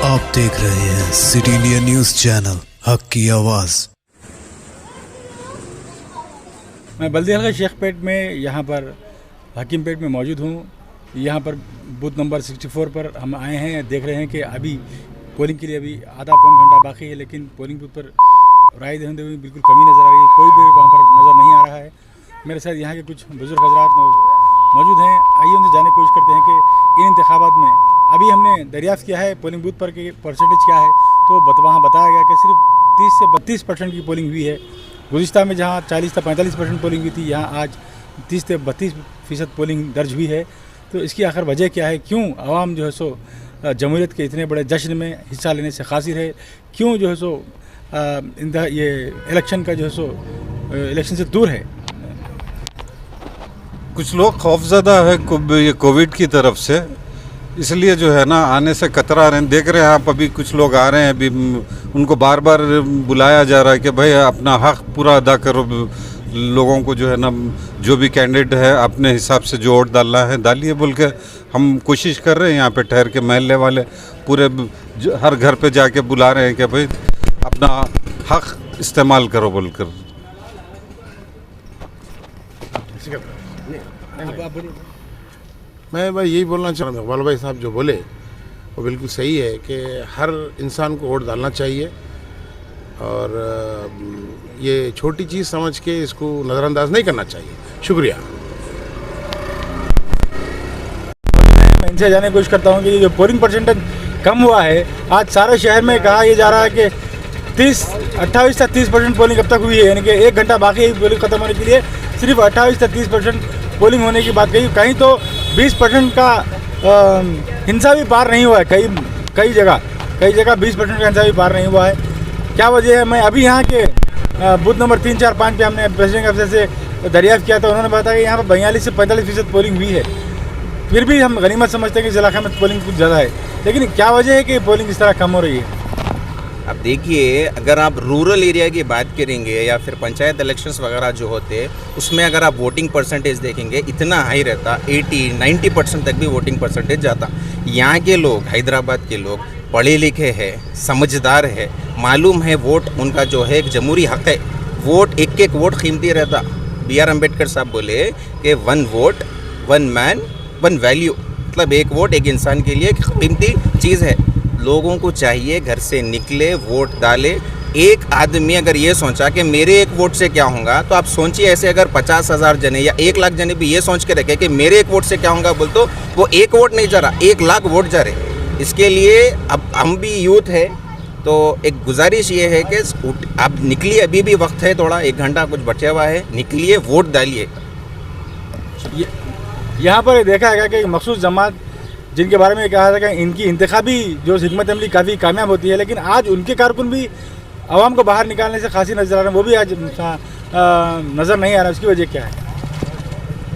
आप देख रहे हैं सिटी इंडिया न्यूज़ चैनल, हक की आवाज़। मैं बल्दी हल्का शेखपेट में यहाँ पर हकीमपेट में मौजूद हूँ। यहाँ पर बूथ नंबर 64 पर हम आए हैं। देख रहे हैं कि अभी पोलिंग के लिए अभी आधा पौन घंटा बाकी है, लेकिन पोलिंग बूथ पर राय देने में बिल्कुल कमी नज़र आ रही है। कोई भी वहाँ पर नज़र नहीं आ रहा है। मेरे साथ यहाँ के कुछ बुजुर्ग हजरात मौजूद हैं। आइए उनसे जानने की कोशिश करते हैं कि इन इंतखाबात में अभी हमने दरियाफ़्त किया है पोलिंग बूथ पर कि परसेंटेज क्या है। तो वहाँ बताया गया कि सिर्फ 30 से 32% की पोलिंग हुई है। गुज़िश्ता में जहाँ 40 से 45% पोलिंग हुई थी, यहाँ आज 30 से 32% पोलिंग दर्ज हुई है। तो इसकी आखिर वजह क्या है? क्यों आवाम जो है सो जमहूरियत के इतने बड़े जश्न में हिस्सा लेने से कासिर है? क्यों जो है सो ये इलेक्शन का जो है सो इलेक्शन से दूर है? कुछ लोग खौफज़दा है ये कोविड की तरफ से, इसलिए जो है ना आने से कतरा रहे हैं। देख रहे हैं आप, अभी कुछ लोग आ रहे हैं, अभी उनको बार बार बुलाया जा रहा है कि भाई अपना हक पूरा अदा करो। लोगों को जो है ना, जो भी कैंडिडेट है अपने हिसाब से जो वोट डालना है डालिए बोल के हम कोशिश कर रहे हैं। यहाँ पे ठहर के महल्ले वाले पूरे हर घर पे जाके बुला रहे हैं कि भाई अपना हक इस्तेमाल करो बोलकर। मैं भाई यही बोलना चाह रहा हूँ, इकबाल भाई साहब जो बोले वो बिल्कुल सही है कि हर इंसान को वोट डालना चाहिए और ये छोटी चीज़ समझ के इसको नज़रअंदाज नहीं करना चाहिए। शुक्रिया। मैं इनसे जानने की कोशिश करता हूँ कि जो पोलिंग परसेंटेज कम हुआ है, आज सारे शहर में कहा यह जा रहा है कि 28 से 30% पोलिंग अब तक हुई है, यानी कि 1 घंटा बाकी है पोलिंग खत्म होने के लिए। सिर्फ 28 से 30% पोलिंग होने की बात कही, कहीं तो 20% का हिंसा भी पार नहीं हुआ है। कई जगह 20% का हिंसा भी पार नहीं हुआ है। क्या वजह है? मैं अभी यहाँ के बूथ नंबर 3, 4, 5 पे हमने प्रेसिडेंट अफसर से दरियाफ्त किया, तो उन्होंने बताया कि यहाँ पर 42 से 45% पोलिंग हुई है। फिर भी हम गनीमत समझते हैं कि इस इलाके में पोलिंग कुछ ज़्यादा है, लेकिन क्या वजह है कि पोलिंग इस तरह कम हो रही है? अब देखिए, अगर आप रूरल एरिया की बात करेंगे या फिर पंचायत इलेक्शंस वगैरह जो होते हैं, उसमें अगर आप वोटिंग परसेंटेज देखेंगे इतना हाई रहता, 80-90% तक भी वोटिंग परसेंटेज जाता। यहाँ के लोग, हैदराबाद के लोग पढ़े लिखे हैं, समझदार है, मालूम है वोट उनका जो है एक जमहूरी हक है। वोट एक वोट कीमती रहता। BR अम्बेडकर साहब बोले कि 1 वोट 1 मैन 1 वैल्यू, मतलब एक वोट एक इंसान के लिए कीमती चीज़ है। लोगों को चाहिए घर से निकले, वोट डाले। एक आदमी अगर ये सोचा कि मेरे एक वोट से क्या होगा, तो आप सोचिए ऐसे अगर 50,000 जने या 1 लाख जने भी ये सोच के रखे कि मेरे एक वोट से क्या होगा, बोल तो वो एक वोट नहीं जा रहा, 1 लाख वोट जा रहे। इसके लिए अब हम भी यूथ है, तो एक गुजारिश ये है कि आप निकलिए, अभी भी वक्त है, थोड़ा 1 घंटा कुछ बचा हुआ है, निकलिए, वोट डालिए। यहाँ पर देखा गया कि मखसूस जमात जिनके बारे में कहा था कि इनकी इंतखाबी जो हिकमत अमली काफ़ी कामयाब होती है, लेकिन आज उनके कारकुन भी आवाम को बाहर निकालने से खासी नजर आ रहे हैं, वो भी आज नज़र नहीं आ रहा। उसकी वजह क्या है?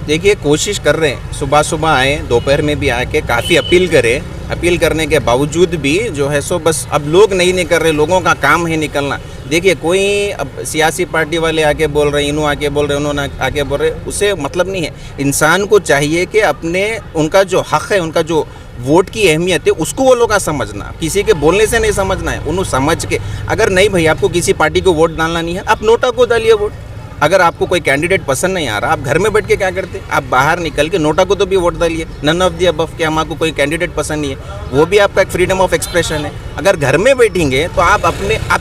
देखिए, कोशिश कर रहे हैं, सुबह आए, दोपहर में भी आके काफ़ी अपील करें। अपील करने के बावजूद भी जो है सो बस अब लोग नहीं कर रहे, लोगों का काम है निकलना। देखिए, कोई अब सियासी पार्टी वाले आके बोल रहे हैं, इन्हों आके बोल रहे हैं, उन्होंने आके बोल रहे हैं, उससे मतलब नहीं है। इंसान को चाहिए कि अपने उनका जो हक़ है, उनका जो वोट की अहमियत है, उसको वो लोग का समझना, किसी के बोलने से नहीं समझना है, उन्होंने समझ के। अगर नहीं भाई आपको किसी पार्टी को वोट डालना नहीं है, आप नोटा को डालिए वोट। अगर आपको कोई कैंडिडेट पसंद नहीं आ रहा, आप घर में बैठ के क्या करते? आप बाहर निकल के नोटा को तो भी वोट डालिए। नन ऑफ दी अबव के हमारे कोई कैंडिडेट पसंद नहीं है, वो भी आपका एक फ्रीडम ऑफ एक्सप्रेशन है। अगर घर में बैठेंगे तो आप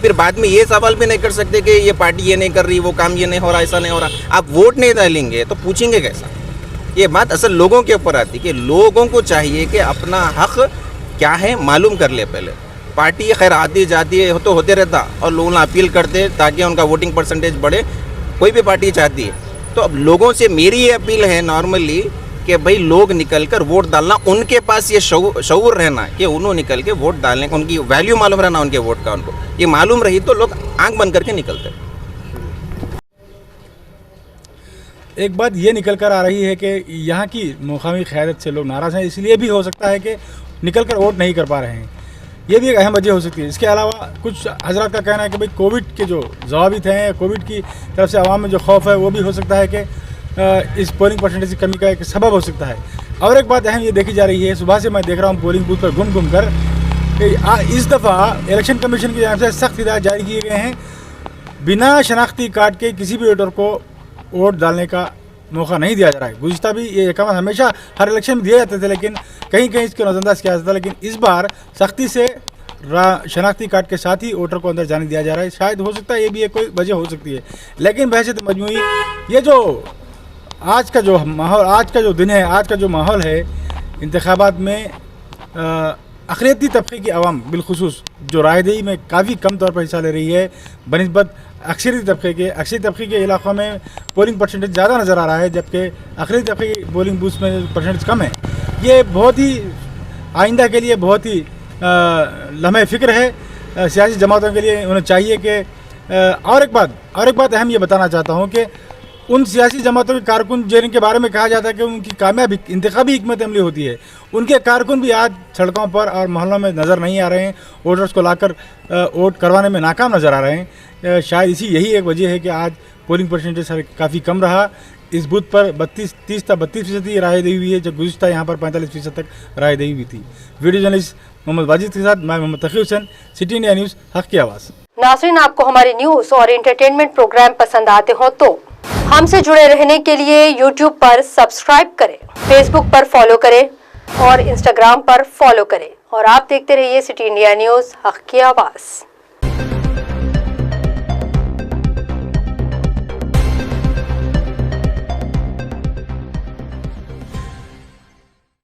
फिर बाद में ये सवाल भी नहीं कर सकते कि ये पार्टी ये नहीं कर रही, वो काम ये नहीं हो रहा, ऐसा नहीं हो रहा। आप वोट नहीं डालेंगे तो पूछेंगे कैसा? ये बात असल लोगों के ऊपर आती है कि लोगों को चाहिए कि अपना हक क्या है मालूम कर ले पहले। पार्टी खैर आती जाती है तो होते रहता, और लोगों अपील करते ताकि उनका वोटिंग परसेंटेज बढ़े। कोई भी पार्टी चाहती है, तो अब लोगों से मेरी ये अपील है नॉर्मली कि भाई लोग निकल कर वोट डालना, उनके पास ये शऊर रहना कि उन्होंने निकल के वोट डालने का, उनकी वैल्यू मालूम रहना उनके वोट का। उनको ये मालूम रही तो लोग आंख बंद करके निकलते। एक बात ये निकल कर आ रही है कि यहाँ की मुकामी क़यादत से लोग नाराज़ हैं, इसलिए भी हो सकता है कि निकल कर वोट नहीं कर पा रहे हैं। ये भी एक अहम वजह हो सकती है। इसके अलावा कुछ हजरात का कहना है कि भाई कोविड के जो ज़वाबित हैं, कोविड की तरफ से आवाम में जो खौफ है, वो भी हो सकता है कि इस पोलिंग परसेंटेज की कमी का एक सबब हो सकता है। और एक बात अहम ये देखी जा रही है, सुबह से मैं देख रहा हूँ पोलिंग बूथ पर घूम कर इस दफ़ा इलेक्शन कमीशन की जानब से सख्त हिदायत जारी किए गए हैं, बिना शनाख्ती कार्ड के किसी भी वोटर को वोट डालने का मौका नहीं दिया जा रहा है। गुज़िश्ता भी ये अहकाम हमेशा हर इलेक्शन में दिए जाते थे, लेकिन कहीं कहीं इसको नज़रअंदाज किया जाता था, लेकिन इस बार सख्ती से शनाख्ती कार्ड के साथ ही वोटर को अंदर जाने दिया जा रहा है। शायद हो सकता है ये भी एक कोई वजह हो सकती है, लेकिन बहैसियत मजमूई ये जो आज का जो माहौल, आज का जो दिन है, आज का जो माहौल है इंतखाबात में अक़लियती तबके की आवाम बिलखुसूस जो रायदही में काफ़ी कम तौर पर हिस्सा ले रही है बनिस्बत अक्सरी तबके के इलाक़ों में पोलिंग परसेंटेज ज़्यादा नज़र आ रहा है, जबकि अक़लियती तबके की पोलिंग बूथ में परसेंटेज कम है। ये बहुत ही आइंदा के लिए बहुत ही लम्हे फ़िक्र है सियासी जमातों के लिए। उन्हें चाहिए कि और एक बात अहम ये बताना चाहता हूँ कि उन सियासी जमातों के कारकुन जिनके बारे में कहा जाता है कि उनकी कामयाब इंतखाबी हिकमत अमली होती है, उनके कारकुन भी आज सड़कों पर और मोहल्लों में नज़र नहीं आ रहे हैं, वोटर्स को लाकर वोट करवाने में नाकाम नज़र आ रहे हैं। शायद यही एक वजह है कि आज पोलिंग परसेंटेज काफ़ी कम रहा। इस बूथ पर 32% ही राय दी हुई है, जब गुज़िश्ता यहाँ पर 45% तक राय दी हुई थी। वीडियो जर्नलिस्ट मोहम्मद वाजिद के साथ मैं मोहम्मद तकी हुसैन, सिटी इंडिया न्यूज़, हक़ की आवाज़। नाज़रीन, आपको हमारी न्यूज़ और एंटरटेनमेंट प्रोग्राम पसंद आते हो तो हमसे जुड़े रहने के लिए YouTube पर सब्सक्राइब करें, Facebook पर फॉलो करें और Instagram पर फॉलो करें, और आप देखते रहिए सिटी इंडिया न्यूज़, हक़ की आवाज़।